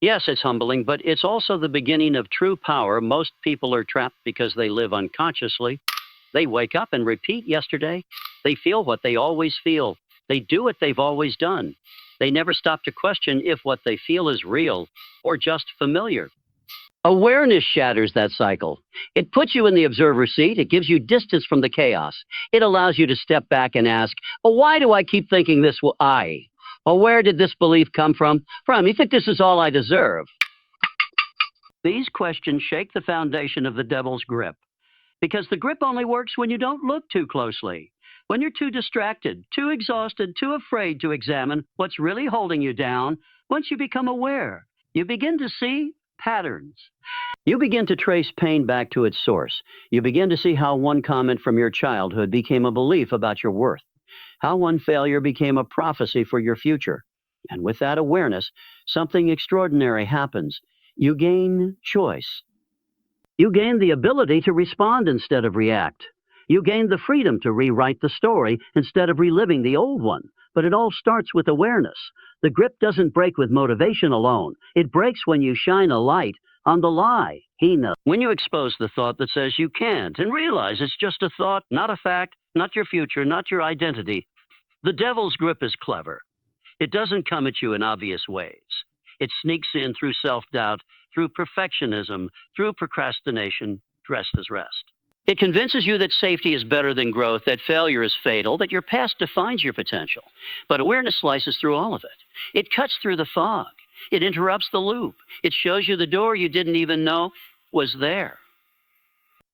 Yes, it's humbling, but it's also the beginning of true power. Most people are trapped because they live unconsciously. They wake up and repeat yesterday. They feel what they always feel. They do what they've always done. They never stop to question if what they feel is real or just familiar. Awareness shatters that cycle. It puts you in the observer's seat. It gives you distance from the chaos. It allows you to step back and ask, well, why do I keep thinking this will I? Or where did this belief come from? From, you think this is all I deserve? These questions shake the foundation of the devil's grip. Because the grip only works when you don't look too closely. When you're too distracted, too exhausted, too afraid to examine what's really holding you down, once you become aware, you begin to see patterns. You begin to trace pain back to its source. You begin to see how one comment from your childhood became a belief about your worth, how one failure became a prophecy for your future. And with that awareness, something extraordinary happens. You gain choice. You gain the ability to respond instead of react. You gain the freedom to rewrite the story instead of reliving the old one. But it all starts with awareness. The grip doesn't break with motivation alone. It breaks when you shine a light on the lie. He knows. When you expose the thought that says you can't and realize it's just a thought, not a fact, not your future, not your identity, the devil's grip is clever. It doesn't come at you in obvious ways. It sneaks in through self-doubt, through perfectionism, through procrastination, dressed as rest. It convinces you that safety is better than growth, that failure is fatal, that your past defines your potential. But awareness slices through all of it. It cuts through the fog. It interrupts the loop. It shows you the door you didn't even know was there.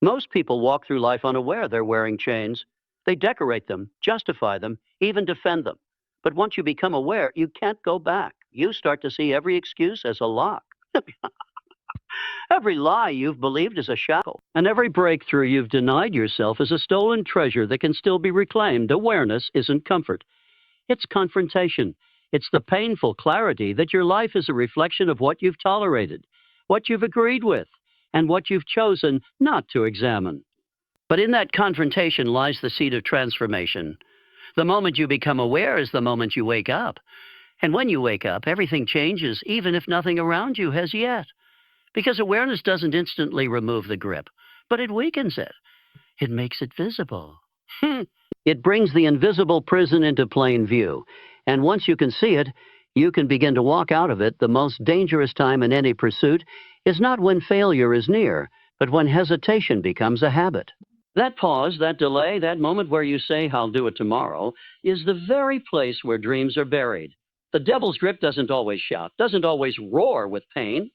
Most people walk through life unaware they're wearing chains. They decorate them, justify them, even defend them. But once you become aware, you can't go back. You start to see every excuse as a lock. Every lie you've believed is a shackle. And every breakthrough you've denied yourself is a stolen treasure that can still be reclaimed. Awareness isn't comfort. It's confrontation. It's the painful clarity that your life is a reflection of what you've tolerated, what you've agreed with, and what you've chosen not to examine. But in that confrontation lies the seed of transformation. The moment you become aware is the moment you wake up. And when you wake up, everything changes, even if nothing around you has yet. Because awareness doesn't instantly remove the grip, but it weakens it. It makes it visible. It brings the invisible prison into plain view. And once you can see it, you can begin to walk out of it. The most dangerous time in any pursuit is not when failure is near, but when hesitation becomes a habit. That pause, that delay, that moment where you say, I'll do it tomorrow, is the very place where dreams are buried. The devil's grip doesn't always shout, doesn't always roar with pain.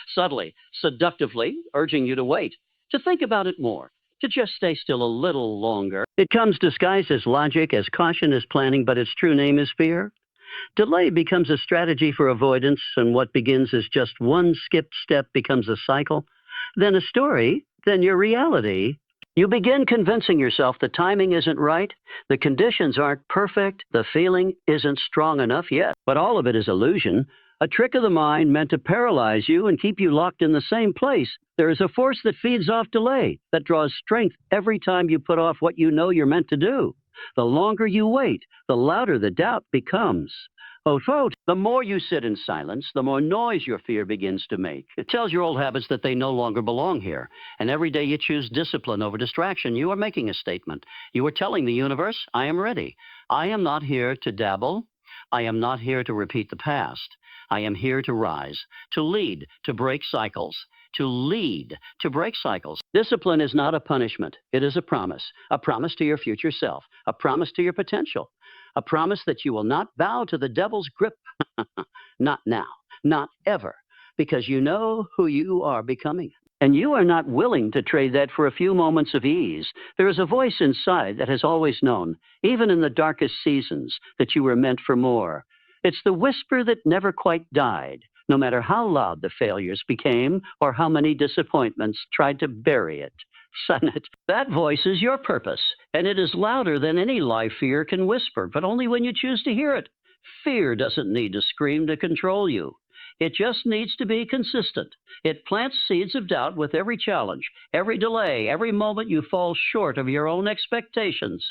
Subtly, seductively, urging you to wait, to think about it more, to just stay still a little longer. It comes disguised as logic, as caution, as planning, but its true name is fear. Delay becomes a strategy for avoidance, and what begins as just one skipped step becomes a cycle, then a story, then your reality. You begin convincing yourself the timing isn't right, the conditions aren't perfect, the feeling isn't strong enough yet. But all of it is illusion, a trick of the mind meant to paralyze you and keep you locked in the same place. There is a force that feeds off delay, that draws strength every time you put off what you know you're meant to do. The longer you wait, the louder the doubt becomes. The more you sit in silence, the more noise your fear begins to make. It tells your old habits that they no longer belong here. And every day you choose discipline over distraction, you are making a statement. You are telling the universe, I am ready. I am not here to dabble. I am not here to repeat the past. I am here to rise, to lead, to break cycles. To lead, to break cycles. Discipline is not a punishment. It is a promise to your future self, a promise to your potential, a promise that you will not bow to the devil's grip. Not now, not ever, because you know who you are becoming. And you are not willing to trade that for a few moments of ease. There is a voice inside that has always known, even in the darkest seasons, that you were meant for more. It's the whisper that never quite died, no matter how loud the failures became or how many disappointments tried to bury it. Sonnet, that voice is your purpose, and it is louder than any lie fear can whisper, but only when you choose to hear it. Fear doesn't need to scream to control you. It just needs to be consistent. It plants seeds of doubt with every challenge, every delay, every moment you fall short of your own expectations.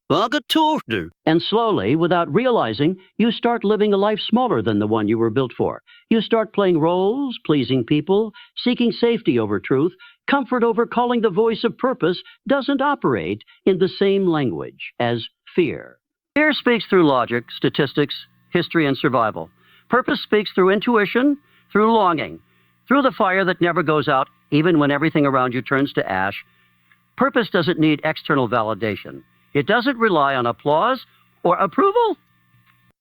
And slowly, without realizing, you start living a life smaller than the one you were built for. You start playing roles, pleasing people, seeking safety over truth. Comfort over calling the voice of purpose doesn't operate in the same language as fear. Fear speaks through logic, statistics, history, and survival. Purpose speaks through intuition, through longing, through the fire that never goes out, even when everything around you turns to ash. Purpose doesn't need external validation. It doesn't rely on applause or approval.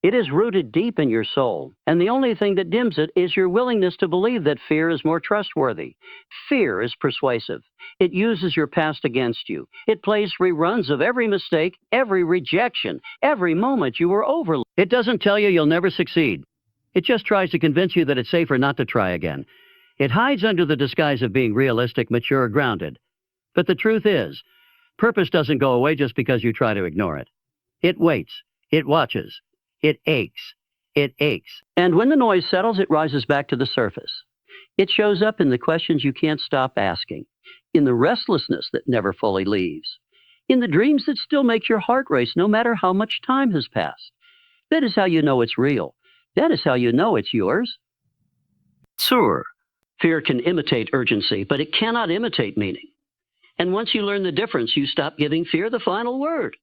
It is rooted deep in your soul, and the only thing that dims it is your willingness to believe that fear is more trustworthy. Fear is persuasive. It uses your past against you. It plays reruns of every mistake, every rejection, every moment you were overlooked. It doesn't tell you you'll never succeed. It just tries to convince you that it's safer not to try again. It hides under the disguise of being realistic, mature, grounded. But the truth is, purpose doesn't go away just because you try to ignore it. It waits. It watches. It aches. It aches. And when the noise settles, it rises back to the surface. It shows up in the questions you can't stop asking, in the restlessness that never fully leaves, in the dreams that still make your heart race no matter how much time has passed. That is how you know it's real. That is how you know it's yours. Sure, fear can imitate urgency, but it cannot imitate meaning. And once you learn the difference, you stop giving fear the final word.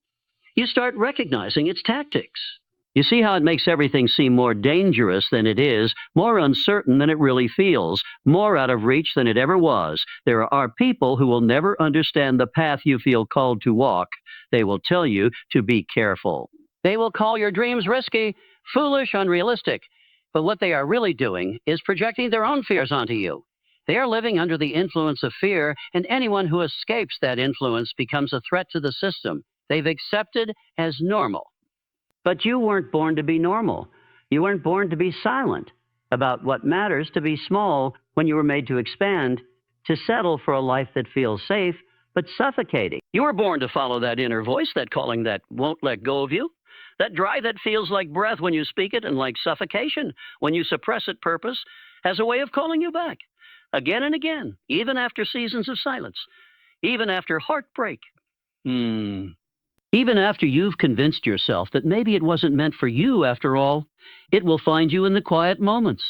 You start recognizing its tactics. You see how it makes everything seem more dangerous than it is, more uncertain than it really feels, more out of reach than it ever was. There are people who will never understand the path you feel called to walk. They will tell you to be careful. They will call your dreams risky, foolish, unrealistic. But what they are really doing is projecting their own fears onto you. They are living under the influence of fear, and anyone who escapes that influence becomes a threat to the system they've accepted as normal. But you weren't born to be normal. You weren't born to be silent about what matters, to be small when you were made to expand, to settle for a life that feels safe but suffocating. You were born to follow that inner voice, that calling that won't let go of you, that drive that feels like breath when you speak it and like suffocation when you suppress it. Purpose has a way of calling you back again and again, even after seasons of silence, even after heartbreak. Even after you've convinced yourself that maybe it wasn't meant for you after all, it will find you in the quiet moments.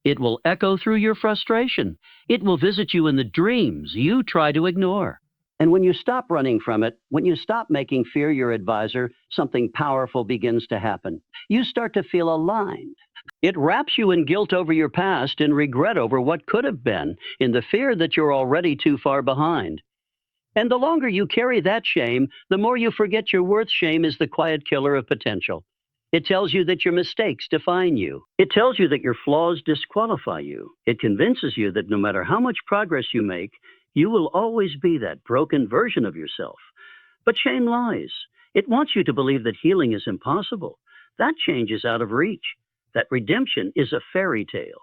It will echo through your frustration. It will visit you in the dreams you try to ignore. And when you stop running from it, when you stop making fear your advisor, something powerful begins to happen. You start to feel aligned. It wraps you in guilt over your past, in regret over what could have been, in the fear that you're already too far behind. And the longer you carry that shame, the more you forget your worth. Shame is the quiet killer of potential. It tells you that your mistakes define you. It tells you that your flaws disqualify you. It convinces you that no matter how much progress you make, you will always be that broken version of yourself. But shame lies. It wants you to believe that healing is impossible. That change is out of reach. That redemption is a fairy tale.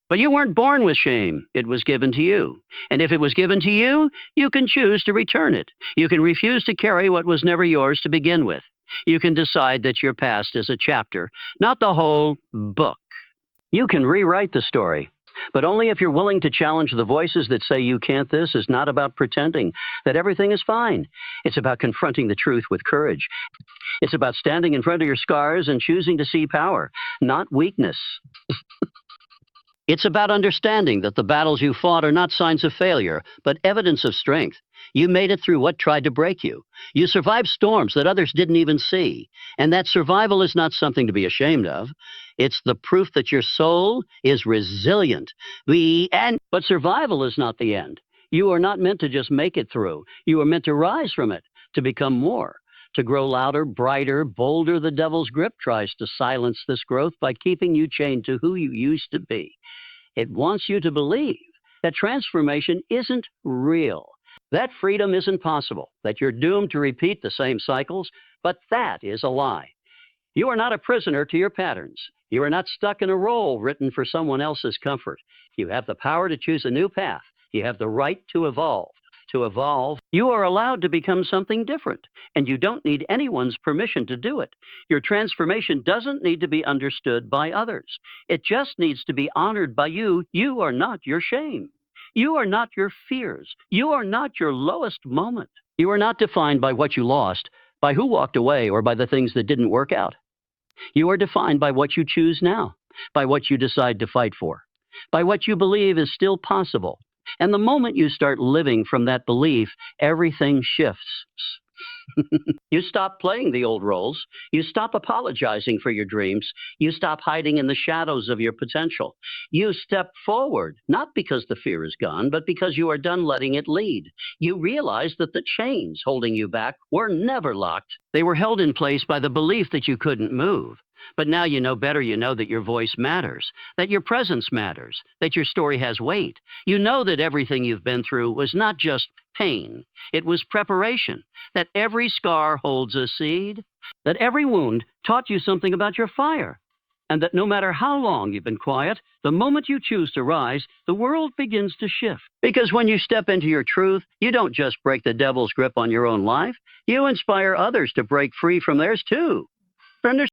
But you weren't born with shame. It was given to you. And if it was given to you, you can choose to return it. You can refuse to carry what was never yours to begin with. You can decide that your past is a chapter, not the whole book. You can rewrite the story, but only if you're willing to challenge the voices that say you can't. This is not about pretending that everything is fine. It's about confronting the truth with courage. It's about standing in front of your scars and choosing to see power, not weakness. It's about understanding that the battles you fought are not signs of failure, but evidence of strength. You made it through what tried to break you. You survived storms that others didn't even see. And that survival is not something to be ashamed of. It's the proof that your soul is resilient. But survival is not the end. You are not meant to just make it through. You are meant to rise from it, to become more, to grow louder, brighter, bolder. The devil's grip tries to silence this growth by keeping you chained to who you used to be. It wants you to believe that transformation isn't real, that freedom isn't possible, that you're doomed to repeat the same cycles, but that is a lie. You are not a prisoner to your patterns. You are not stuck in a role written for someone else's comfort. You have the power to choose a new path. You have the right to evolve. To evolve, you are allowed to become something different, and you don't need anyone's permission to do it. Your transformation doesn't need to be understood by others. It just needs to be honored by you. You are not your shame. You are not your fears. You are not your lowest moment. You are not defined by what you lost, by who walked away or by the things that didn't work out. You are defined by what you choose now, by what you decide to fight for, by what you believe is still possible. And the moment you start living from that belief, everything shifts. You stop playing the old roles. You stop apologizing for your dreams. You stop hiding in the shadows of your potential. You step forward, not because the fear is gone, but because you are done letting it lead. You realize that the chains holding you back were never locked. They were held in place by the belief that you couldn't move. But now you know better. You know that your voice matters, that your presence matters, that your story has weight. You know that everything you've been through was not just pain, it was preparation, that every scar holds a seed, that every wound taught you something about your fire, and that no matter how long you've been quiet, the moment you choose to rise, the world begins to shift. Because when you step into your truth, you don't just break the devil's grip on your own life, you inspire others to break free from theirs too. Friend,